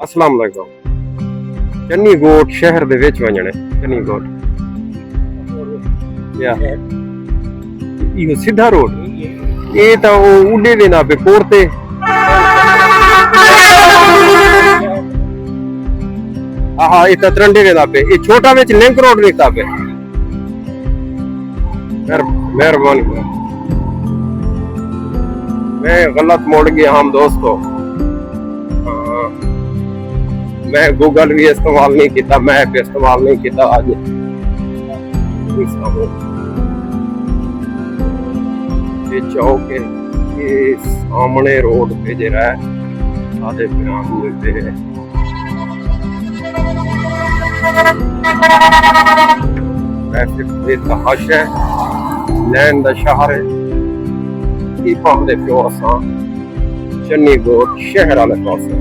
अस्सलाम वालेकुम। चन्नी गोट शहर दे विच वजने चन्नी गोट या इहो सीधा रोड ये तो उडे वेंदा पे कोर ते हाँ ये तरंडे वेंदा पे ये छोटा विच लिंक रोड निकता पे मेहरबानी मैं गलत मोड़ गया हम दोस्तों मैं गूगल भी इस्तेमाल नहीं किया मैप इस्तेमाल नहीं किया आज ये चौक है ये सामने रोड पे जरा है सारे प्याम मिलते हैं ट्रैफिक पे तहाश है लैंड दा शहर है की पांदे पियो असां चन्नी गोट शहर वाले पासे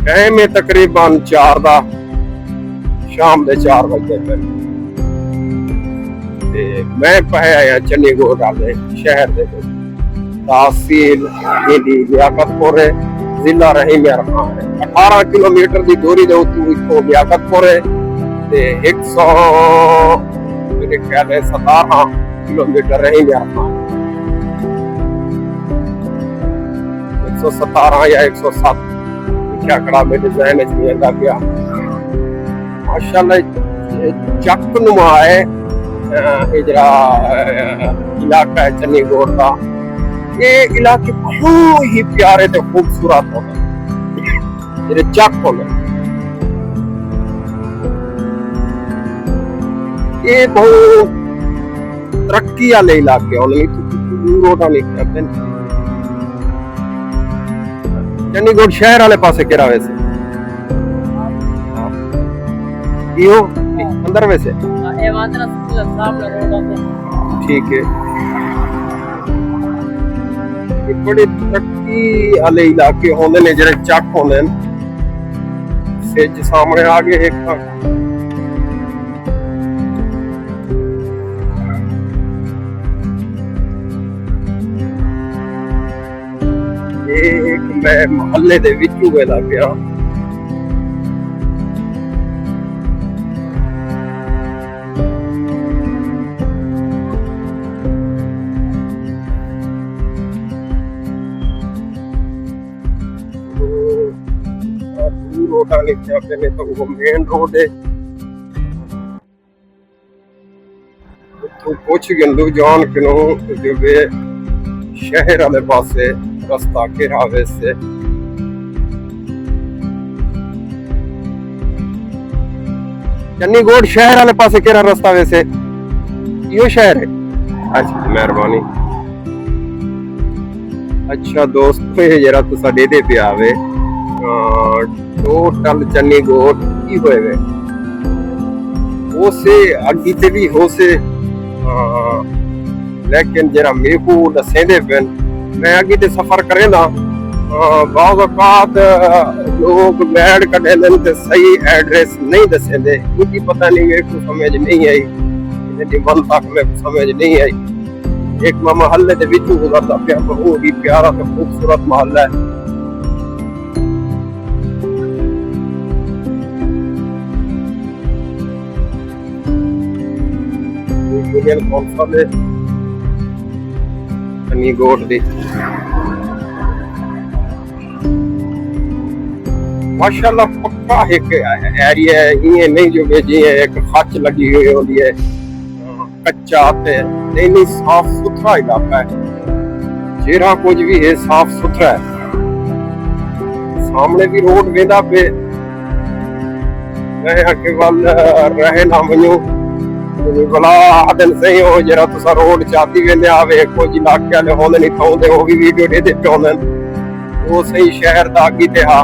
टाइम है तकरीबन 4 दा शाम दे 4 बजे तक ते मैं पाया आया चन्नी गोट वाले शहर दे तहसील दी लियाकतपुर है जिला रहीमिया खान है 18 किलोमीटर की दूरी दे उत्तों लियाकतपुर है ते 100 मेरे ख्याल है 17 किलोमीटर रहीमिया खान 117 या 107 क्या कड़ा मेरे जहन में नहीं आता गया माशाल्लाह चक नुमा है इजरा इलाका है चन्नी गोट का ये इलाके बहुत ही प्यारे ते खूबसूरत हो गए जेरे चक हो गए ये बहुत तरक्की वाले इलाके होने रोडा नहीं करते चन्नी गोट शहर वाले पासे केरा वैसे यो अंदर वैसे ठीक है बड़े तरक्की वाले इलाके होंदे ने जेरे चक होंदे सेज सामने आगे एक एक मैं मोहल्ले दे विचू वेला पिया रोड आने क्या पहले तो वो मेन रोड है तो कुछ गंदू जान किनो जो वे शहर वाले पासे रास्ता किरावे से चन्नी गोट शहर वाले पासे केरा रास्ता वैसे यो शहर है अच्छा मेहरबानी अच्छा दोस्त जरा तुसा दे दे पे आवे टोटल चन्नी गोट की होए वे वो से अगी ते भी हो से लेकिन जरा मेकू दसेंदे पेन मैं आगे ते सफर करे ना बाज़ औक़ात लोग बैठ कढे लेन ते सही एड्रेस नहीं दसेंदे क्योंकि पता नहीं मेरे को समझ नहीं आई इतनी बन तक में समझ नहीं आई एक मैं मोहल्ले दे विचू गुजरदा पिया बहुत ही प्यारा ते खूबसूरत मोहल्ला है कौन सा ले चन्नी गोट दी माशाल्लाह पक्का एक एरिया है ये नहीं जो जी एक खच लगी हुई होती है कच्चा ते नहीं साफ सुथरा इलाका है जेरा कुछ भी है साफ सुथरा है सामने भी रोड वेंदा पे मैं आके वाल रहे ना मनो भला आदन सही हो जरा तुसा रोड चाहती वेंदे आवे कुछ इलाके वाले होंदे नहीं थोंदे वो भी वीडियो दे दे होंदे वो सही शहर दा की ते हा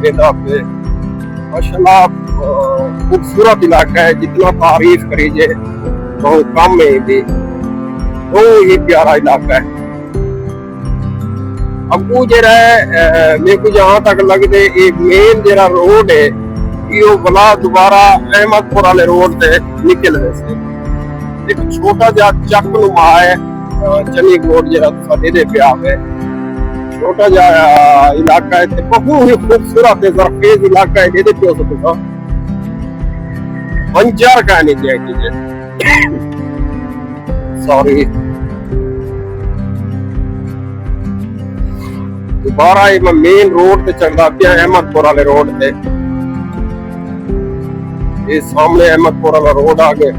वेंदा पे माशाल्लाह खूबसूरत इलाका है जितना तारीफ करी जे बहुत कम है भी बहुत ही प्यारा इलाका है अब वो जरा मेरे को जहाँ तक लगते एक मेन जरा रोड है कि वो भला दोबारा अहमदपुर वाले रोड से निकल गए से एक छोटा जा चक नुमा है चनी कोट जरा साडे पे आवे छोटा जा इलाका है बहुत ही खूबसूरत है जरखेज इलाका है दे पे हो तो बंजार का नहीं चाहिए सॉरी दोबारा मैं मेन रोड पे चढ़दा पिया अहमदपुर वाले रोड पे ये सामने अहमदपुर वाला रोड आ गए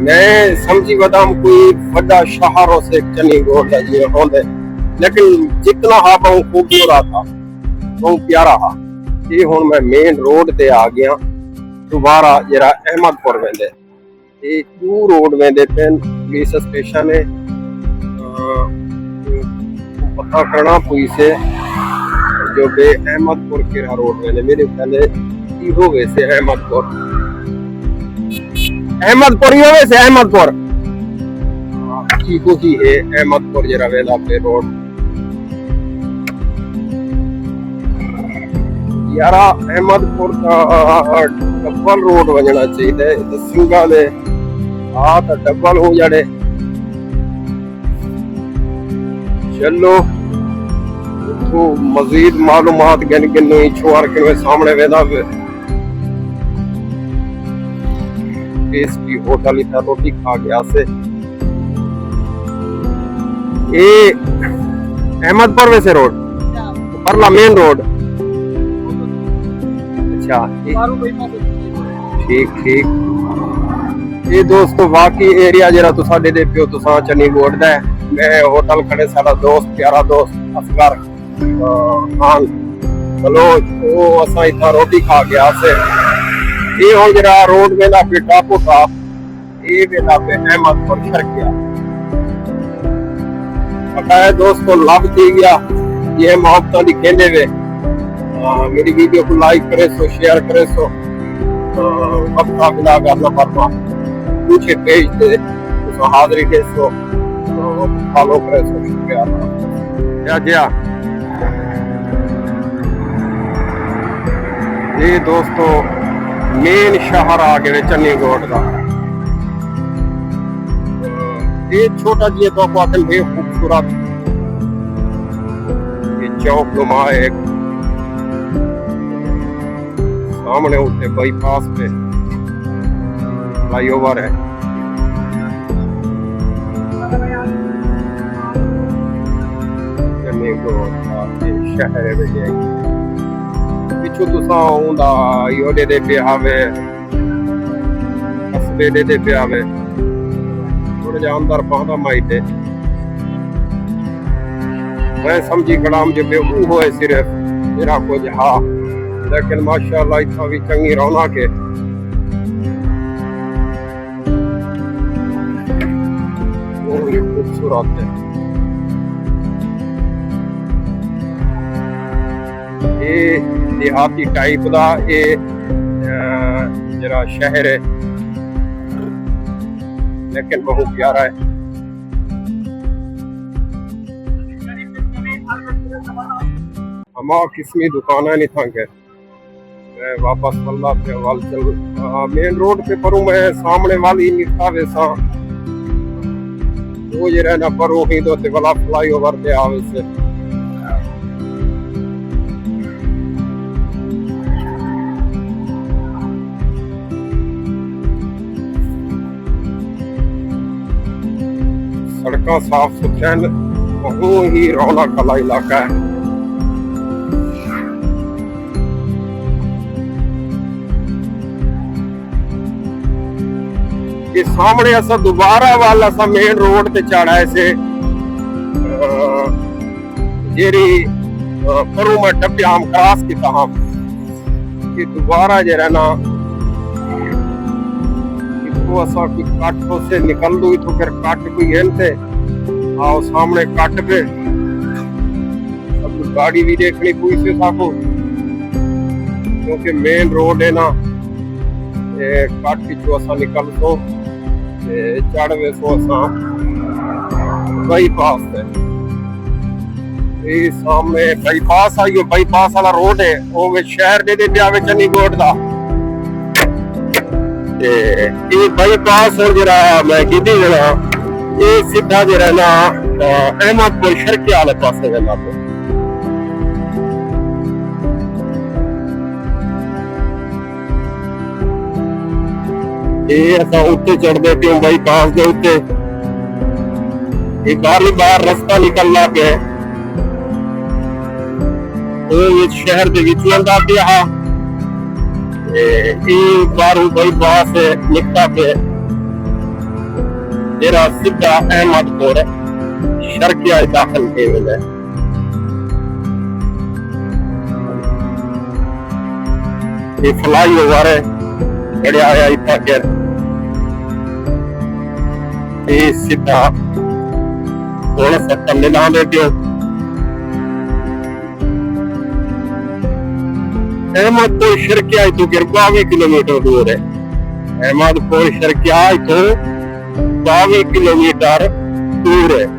मैं समझी बदाम कोई बड़ा शहरों से चनी गोल जी होंदे लेकिन जितना हा बहुत खूबसूरत था बहुत प्यारा हा ये हुन मैं मेन रोड पे आ गया दोबारा जरा अहमदपुर वेंदे ये टू रोड वेंदे पेन पुलिस स्टेशन है पता करना पुई से जो बे अहमदपुर के रोड वेंदे मेरे पहले इहो वैसे अहमदपुर ही हो वैसे अहमदपुर ही है अहमदपुर जरा वेला पे रोड यारा अहमदपुर का डबल रोड वजना चाहिए सिंगा दे तो डबल हो जाने चलो तो मजीद मालूमात गिन गिन छोड़ के सामने वेदा टेस्टी होटल इतना रोटी खा गया से ये अहमदपुर वैसे रोड परला मेन रोड अच्छा ठीक ठीक ये दोस्तों बाकी एरिया जरा तो साडे दे पियो तुसा चनी गोड दा मैं होटल खड़े साडा दोस्त प्यारा दोस्त असगर खान चलो वो असा इतना रोटी खा गया से ये हो जरा रोड वेला पे टापो था ये वेला पे अहमदपुर शर गया पता है दोस्तों लाभ थी गया ये मोहब्बत दी कहने वे मेरी वीडियो को लाइक करे सो शेयर करे सो वक्ता बिला करना पड़ता पूछे पेज दे तो हाजिरी दे सो फॉलो करे सो शुक्रिया क्या ये दोस्तों मेन शहर आ गए चन्नी गोड का ये छोटा जी तो पातल है खूबसूरत ये चौक नुमा एक सामने उठे बाईपास पे फ्लाईओवर है चन्नी गोड का शहर है पिछू तुसा उंदा योडे दे पे आवे कस्बे दे पे आवे थोड़ा जा अंदर पहुंचा माइटे मैं समझी कलाम जो पे वो है सिर्फ मेरा कुछ हा लेकिन माशाल्लाह इतना भी चंगी रौनक है वो खूबसूरत है ये देहाती टाइप का ये जरा शहर है लेकिन बहुत प्यारा है हमारा किस्मी दुकान नहीं था मैं वापस वल्ला पे वाल चल मेन रोड पे परूँ मैं सामने वाली निकता वैसा वो ये रहना परूँ ही दो ते वाला फ्लाईओवर पे आवे से सड़क साफ सुथरा बहुत ही रौनक वाला इलाका है ये सामने ऐसा दोबारा वाला सा मेन रोड पे चढ़ा है से जेरी करूँ मैं टप्पे हम क्रॉस की कहा कि दोबारा जरा ना इसको ऐसा कुछ काटों से निकल दो तो फिर काट कोई हेलते आओ सामने काट पे अब गाड़ी भी देखनी कोई से साको क्योंकि मेन रोड है ना काट की जो ऐसा निकल तो चढ़ वे सो ऐसा वही पास है ਇਹ ਸਾਹਮਣੇ ਬਾਈਪਾਸ ਆਈਓ ਬਾਈਪਾਸ ਵਾਲਾ ਰੋਡ ਹੈ ਉਹ ਵਿੱਚ ਸ਼ਹਿਰ ਦੇ ਪਿਆ ਵਿੱਚ ਚੰਡੀਗੜ੍ਹ ਦਾ ਤੇ ਇਹ ਬਾਈਪਾਸ ਜਿਹੜਾ ਮੈਂ ਕਿਹਦੀ ਜਿਹੜਾ ਇਹ ਸਿੱਧਾ ਜਿਹੜਾ ਨਾ ਅਹਿਮਦਪੁਰ ਸ਼ਰਕੀ ਵਾਲੇ ਪਾਸੇ ਦਾ ਲੱਗ ਇਹ ਅਸਾਂ ਉੱਤੇ ਚੜਦੇ ਪਿਓ ਬਾਈਪਾਸ ਦੇ ਉੱਤੇ ਇਹ ਬਾਹਰ ਰਸਤਾ ਨਿਕਲਣਾ ਪਿਆ ਉਹ ਸ਼ਹਿਰ ਦੇ ਵਿੱਚ ਆਉਂਦਾ ਪਿਆ ਇਹ ਬਾਹਰੋਂ ਬਾਈਪਾਸ ਨਿਕਲਦਾ ਪਿਆ ਜਿਹੜਾ ਸਿੱਧਾ ਅਹਿਮਦਪੁਰ ਸ਼ਰਕੀਆ ਦਾਖਲ ਕੇ ਵੇਲੇ ਇਹ ਫਲਾਈਓਵਰ ਹੈ ਜਿਹੜਾ ਆਇਆ ਇੱਥੇ ਇਹ ਸਿੱਧਾ थोड़ा सा करने ना देते हो अहमदपुर शर्किया तो 22 किलोमीटर दूर है अहमदपुर शर्किया तो 22 किलोमीटर दूर है